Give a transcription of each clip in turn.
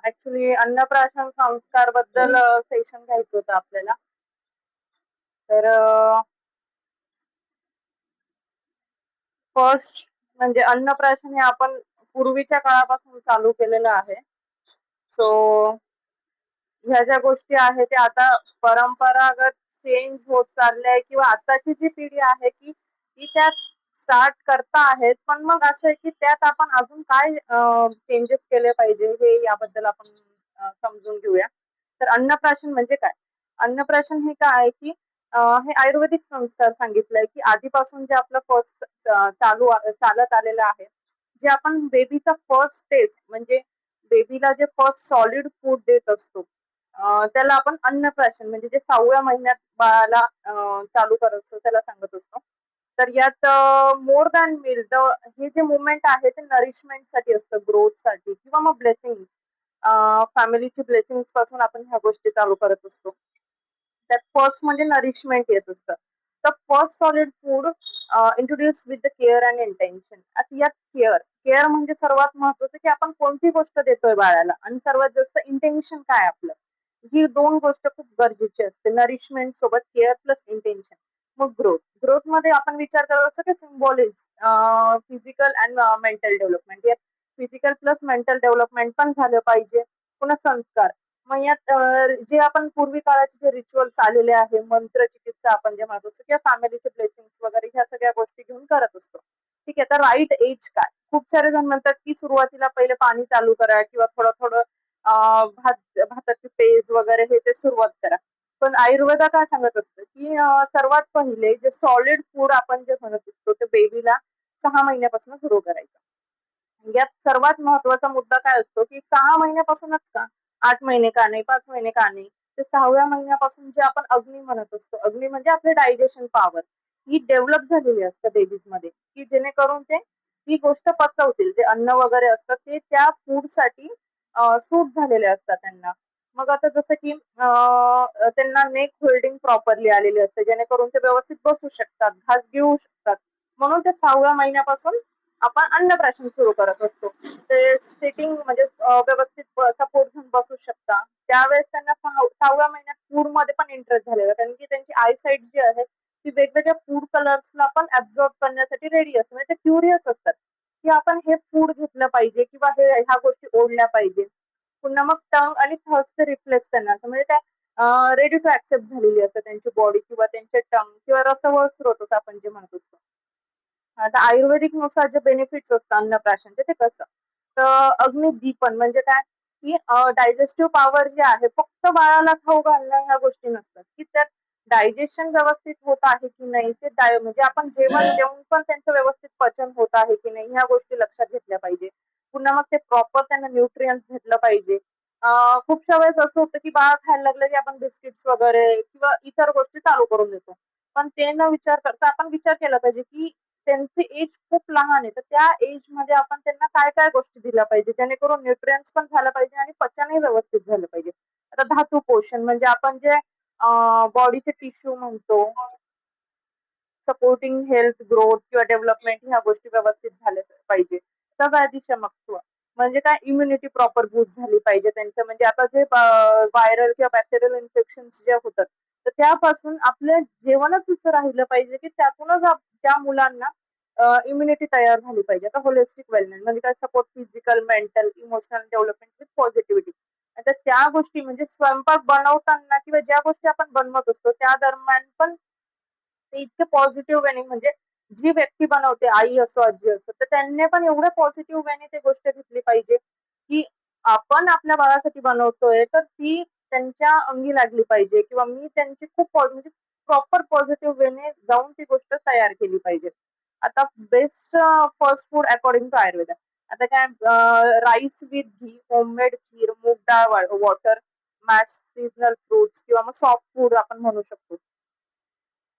Actually अन्नप्राशन संस्कार बद्दल session घ्यायचं होतं आपल्याला. तर फर्स्ट म्हणजे अन्नप्राशन हे आपण पूर्वीच्या काळापासून चालू केलेलं आहे. सो ह्या ज्या गोष्टी आहेत त्या आता परंपरागत चेंज होत चालल्या आहे किंवा आताची जी पिढी आहे की ती त्यात स्टार्ट करता आहेत, पण मग असं आहे की त्यात आपण अजून काय चेंजेस केले पाहिजे हे याबद्दल आपण समजून घेऊया. तर अन्नप्राशन म्हणजे काय? अन्नप्राशन हे काय आहे की हे आयुर्वेदिक संस्कार सांगितलंय की आधीपासून जे आपलं फर्स्ट चालत आलेलं आहे, जे आपण बेबीचा फर्स्ट टेस्ट म्हणजे बेबीला जे फर्स्ट सॉलिड फूड देत असतो, त्याला आपण अन्नप्राशन म्हणजे जे 6व्या महिन्यात बाळाला चालू करत असतो त्याला सांगत असतो. तर यात मोर दॅन मील हे जे मुवमेंट आहे ते नरिशमेंट साठी असतं, ग्रोथ साठी किंवा मग ब्लेसिंग, फॅमिलीची ब्लेसिंग्स पासून आपण ह्या गोष्टी चालू करत असतो. त्यात फर्स्ट म्हणजे नरिशमेंट येत असतं. तर first solid food introduce with the care and intention. आता यात केअर केअर म्हणजे सर्वात महत्वाचं की आपण कोणती गोष्ट देतोय बाळाला आणि सर्वात जास्त इंटेन्शन काय आपलं, ही दोन गोष्ट खूप गरजेची असते. नरिशमेंट सोबत केअर प्लस इंटेन्शन. मग ग्रोथ ग्रोथ मध्ये आपण विचार करत असतो की symbolism, physical and mental development. यात फिजिकल प्लस मेंटल डेव्हलपमेंट पण झालं पाहिजे. पुन्हा संस्कार. मग यात जे आपण पूर्वी काळाचे जे रिच्युअल्स आलेले आहे, मंत्र चिकित्सा आपण जे म्हणत असतो किंवा फॅमिलीचे ब्लेसिंग्स वगैरे ह्या सगळ्या गोष्टी घेऊन करत असतो. ठीक आहे. तर राईट एज काय? खूप सारे जण म्हणतात की सुरुवातीला पहिले पाणी चालू करा किंवा थोडं थोडं भाताची पेज वगैरे हे ते सुरुवात करा. पण आयुर्वेदा काय सांगत असतं की सर्वात पहिले जे सॉलिड फूड आपण जे म्हणत असतो ते बेबीला 6 महिन्यापासून सुरू करायचं. यात सर्वात महत्वाचा मुद्दा काय असतो की 6 महिन्यापासूनच का, 8 महिने का नाही, 5 महिने का नाही, ते 6व्या महिन्यापासून जे आपण अग्नी म्हणत असतो, अग्नी म्हणजे आपले डायजेशन पॉवर, ही डेव्हलप झालेली असते बेबीज मध्ये की जेणेकरून ते ही गोष्ट पचवतील. जे अन्न वगैरे असतं ते त्या फूड साठी सूट झालेले असतात त्यांना. मग आता जसं की त्यांना नेक होल्डिंग प्रॉपरली आलेली असते जेणेकरून ते व्यवस्थित बसू शकतात, घास घेऊ शकतात. म्हणून ते 6व्या महिन्यापासून आपण अन्नप्राशन सुरू करत असतो. ते सिटिंग म्हणजे व्यवस्थित सपोर्ट घेऊन बसू शकता. त्यावेळेस त्यांना 6व्या महिन्यात फूड मध्ये पण इंटरेस्ट झालेला, कारण की त्यांची आयसाइट जी आहे ती वेगवेगळ्या फूड कलर्सला पण ऍब्झॉर्ब करण्यासाठी रेडी असते. म्हणजे ते क्युरियस असतात की आपण हे फूड घेतलं पाहिजे किंवा हे ह्या गोष्टी ओढल्या पाहिजे. पुन्हा मग टंग आणि थर्स्ट रिफ्लेक्स त्यांना असं म्हणजे त्या रेडी टू ऍक्सेप्ट झालेली असते त्यांची बॉडी किंवा त्यांचे टंग किंवा रसवळ स्रोत असं आपण जे म्हणत असतो. आता आयुर्वेदिक नुसार जे बेनिफिट्स असतात अन्नप्राशनचे ते कसं, तर अग्निदीपन म्हणजे काय की डायजेस्टिव्ह पॉवर जे आहे फक्त बाळाला खाऊ घालणं ह्या गोष्टी नसतात की त्यात डायजेशन व्यवस्थित होत आहे की नाही, ते म्हणजे आपण जेवण देऊन पण त्यांचं व्यवस्थित पचन होत आहे की नाही ह्या गोष्टी लक्षात घेतल्या पाहिजे. पुन्हा मग ते प्रॉपर त्यांना न्यूट्रियन्स घेतलं पाहिजे. खूपशा वेळेस असं होतं की बाळ खायला लागलं की आपण बिस्किट्स वगैरे किंवा इतर गोष्टी चालू करून देतो. पण ते न विचार करता आपण विचार केला पाहिजे की त्यांची एज खूप लहान आहे, तर त्या एज मध्ये आपण त्यांना काय काय गोष्टी दिल्या पाहिजे जेणेकरून न्यूट्रियन्स पण झालं पाहिजे आणि पचनही व्यवस्थित झालं पाहिजे. आता धातू पोषण म्हणजे आपण जे बॉडीचे टिश्यू म्हणतो, सपोर्टिंग हेल्थ ग्रोथ किंवा डेव्हलपमेंट ह्या गोष्टी व्यवस्थित झाल्या पाहिजे. तर व्याधीशमत्व म्हणजे काय, इम्युनिटी प्रॉपर बूस्ट झाली पाहिजे त्यांचं. म्हणजे आता जे व्हायरल किंवा बॅक्टेरियल इन्फेक्शन जे होतात तर त्यापासून आपलं जेवणच असं राहिलं पाहिजे की त्यातूनच त्या मुलांना इम्युनिटी तयार झाली पाहिजे. आता होलिस्टिक वेलनेस म्हणजे काय, support physical mental emotional development with positivity. आता त्या गोष्टी म्हणजे स्वयंपाक बनवताना किंवा ज्या गोष्टी आपण बनवत असतो त्या दरम्यान पण ते इतके पॉझिटिव्ह वेने म्हणजे जी व्यक्ती बनवते, आई असो आजी असो, तर त्यांनी पण एवढं पॉझिटिव्ह वेने ते गोष्ट घेतली पाहिजे की आपण आपल्या बाळासाठी बनवतोय तर ती त्यांच्या अंगी लागली पाहिजे किंवा मी त्यांची खूप म्हणजे प्रॉपर पॉझिटिव्ह वेने जाऊन ती गोष्ट तयार केली पाहिजे. आता best first food according to Ayurveda. आता काय, rice with ghee, homemade kheer, moong dal water, mash seasonal fruits किंवा मग सॉफ्ट फूड आपण म्हणू शकतो.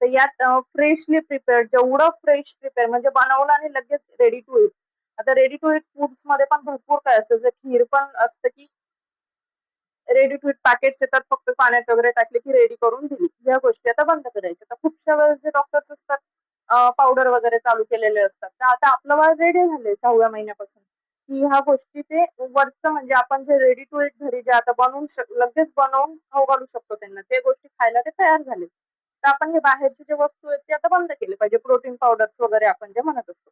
तर यात फ्रेशली प्रिपेअर, जेवढं फ्रेश प्रिपेअर म्हणजे बनवलं आणि लगेच रेडी टू इट. आता रेडी टू इट फूड्स मध्ये पण भरपूर काय असतं, जर खीर पण असतं की रेडी टू इट पॅकेट्स येतात, फक्त पाण्यात वगैरे टाकले की रेडी करून दिली. ह्या गोष्टी आता बंद करायच्या. तर खूपशा वेळेस जे डॉक्टर्स असतात पावडर वगैरे चालू केलेले असतात, तर आता आपलं बाळ रेडी झालंय 6व्या महिन्यापासून. की ह्या गोष्टी ते वरचं म्हणजे आपण जे रेडी टू इट घरी जे आता लगेच बनवून खाऊ घालू शकतो त्यांना. ते गोष्टी खायला ते तयार झाले. तर आपण हे बाहेरचे जे वस्तू आहेत ते आता बंद केले पाहिजे. प्रोटीन पावडर्स वगैरे आपण जे म्हणत असतो.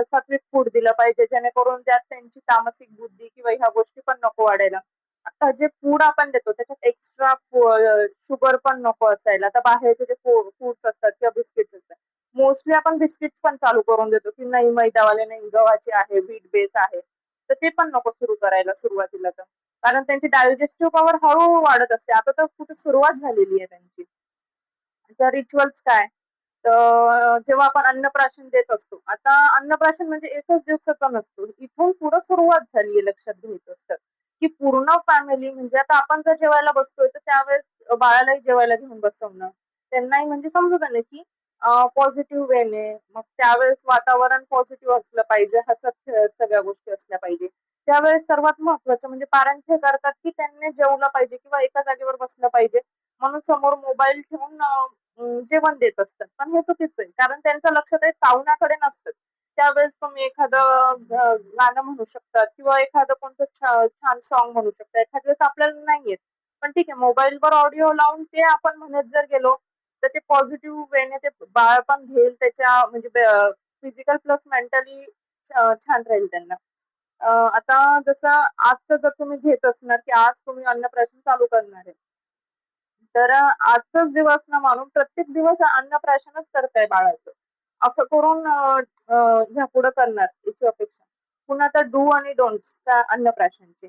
सात्विक फूड दिलं पाहिजे जेणेकरून त्यात त्यांची तामसिक बुद्धी किंवा ह्या गोष्टी पण नको वाढायला. आता जे फूड आपण देतो त्याच्यात एक्स्ट्रा शुगर पण नको असायला. आता बाहेरचे जे फूड्स असतात किंवा बिस्किट्स असतात. मोस्टली आपण बिस्किट्स पण चालू करून देतो की नाही मैदावाले नाही गव्हाचे आहे, व्हीट बेस आहे. तर ते पण नको सुरू करायला सुरुवातीला तर. कारण त्यांची डायजेस्टिव्ह पॉवर हळूहळू वाढत असते. आता तर कुठे सुरुवात झालेली आहे त्यांची. त्या रिच्युअल्स काय? तर जेव्हा आपण अन्नप्राशन देत असतो. आता अन्नप्राशन म्हणजे एकच दिवसाचा नसतो. इथून पुढे सुरुवात झाली आहे लक्षात घ्यायचं असतं, की पूर्ण फॅमिली म्हणजे आता आपण जर जेवायला बसतोय तर त्यावेळेस बाळालाही जेवायला घेऊन बसवणं. त्यांनाही म्हणजे समजून आलं की पॉझिटिव्ह वेने मग त्यावेळेस वातावरण पॉझिटिव्ह असलं पाहिजे, हसत खेळत सगळ्या गोष्टी असल्या पाहिजे. त्यावेळेस सर्वात महत्वाचं म्हणजे पॅरेंट्स हे करतात की त्यांनी जेवलं पाहिजे किंवा एका जागेवर बसलं पाहिजे म्हणून समोर मोबाईल ठेवून जेवण देत असतात. पण हे चुकीचं आहे. कारण त्यांचं लक्ष ते चावण्याकडे नसतं. त्यावेळेस तुम्ही एखादं गाणं म्हणू शकतात किंवा एखादं कोणतं छान सॉन्ग म्हणू शकता. एखाद्या वेळेस आपल्याला नाही येत. पण ठीक आहे मोबाईलवर ऑडिओ लावून ते आपण म्हणत जर गेलो तर ते पॉझिटिव्ह वेने ते बाळ पण घेईल त्याच्या म्हणजे फिजिकल प्लस मेंटली छान राहील त्यांना. आता जसं आजचं जर तुम्ही घेत असणार की आज तुम्ही अन्नप्राशन चालू करणार आहे. तर आजचाच दिवस ना मानून प्रत्येक दिवस अन्नप्राशनच करताय बाळाचं. असं करून ह्यापुढे करणार याची अपेक्षा. पुन्हा आता डू आणि डोंट्स त्या अन्नप्राशनचे.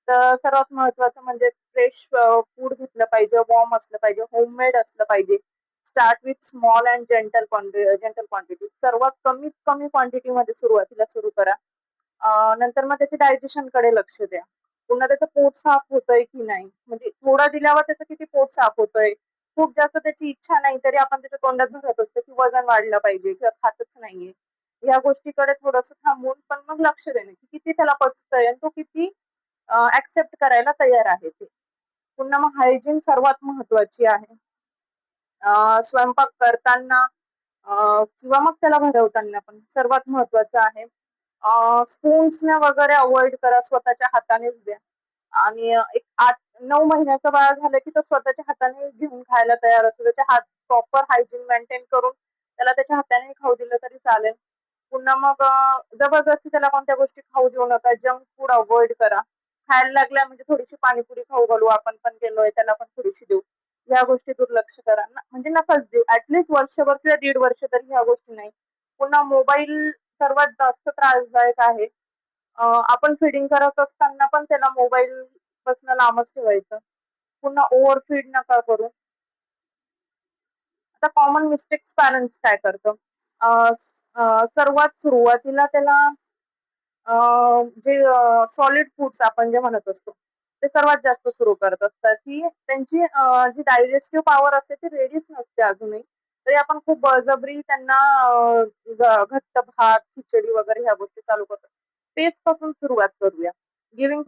तर सर्वात महत्वाचं म्हणजे फ्रेश फूड घेतलं पाहिजे, वॉर्म असलं पाहिजे, होममेड असलं पाहिजे. Start with small and gentle quantity. सर्वात कमीत कमी क्वांटिटीमध्ये सुरुवातीला सुरू करा. नंतर मग त्याच्या डायजेशनकडे लक्ष द्या. पुन्हा त्याचं पोट साफ होतंय की नाही. म्हणजे थोडं दिल्यावर त्याचं किती पोट साफ होतंय. खूप जास्त त्याची इच्छा नाही तरी आपण त्याच्या तोंडात भरत असतो की वजन वाढलं पाहिजे किंवा खातच नाहीये. या गोष्टीकडे थोडंसं थांबून पण मग लक्ष देणे की किती त्याला पचतंय आणि तो किती ऍक्सेप्ट करायला तयार आहे ते. पुन्हा मग हायजीन सर्वात महत्वाची आहे. स्वयंपाक करताना किंवा मग त्याला भरवताना पण सर्वात महत्वाचं आहे. स्पून्सने वगैरे अवॉइड करा. स्वतःच्या हातानेच द्या. आणि एक 8-9 महिन्याचं बाळ झालं की तो स्वतःच्या हाताने घेऊन खायला तयार असतो. त्याचे हात प्रॉपर हायजीन मेंटेन करून त्याला त्याच्या हाताने खाऊ दिलं तरी चालेल. पुन्हा मग जबरदस्ती त्याला कोणत्या गोष्टी खाऊ देऊ नका. जंक फूड अव्हॉइड करा. खायला लागल्या म्हणजे थोडीशी पाणीपुरी खाऊ घालू. आपण पण केलोय त्याला पण थोडीशी देऊ. ह्या गोष्टी दुर्लक्ष करा. म्हणजे नकाच देऊ. ऍटलीस्ट वर्षभर किंवा 1.5 वर्ष तरी ह्या गोष्टी नाही. पुन्हा मोबाईल सर्वात जास्त त्रासदायक आहे. आपण फीडिंग करत असताना पण त्याला मोबाईल पासून लांबच ठेवायचं. पुन्हा ओव्हर फीड नका करू. आता कॉमन मिस्टेक्स पॅरेंट्स काय करतं? सर्वात सुरुवातीला त्याला जे सॉलिड फूड्स आपण जे म्हणत असतो ते सर्वात जास्त सुरू करत असतात की त्यांची जी डायजेस्टिव्ह पॉवर असते ती रेडीच नसते अजूनही. तरी आपण खूप बळजबरी त्यांना घट्ट भात, खिचडी वगैरे ह्या गोष्टी चालू करतो. तेच पासून सुरुवात करूया. गिव्हिंग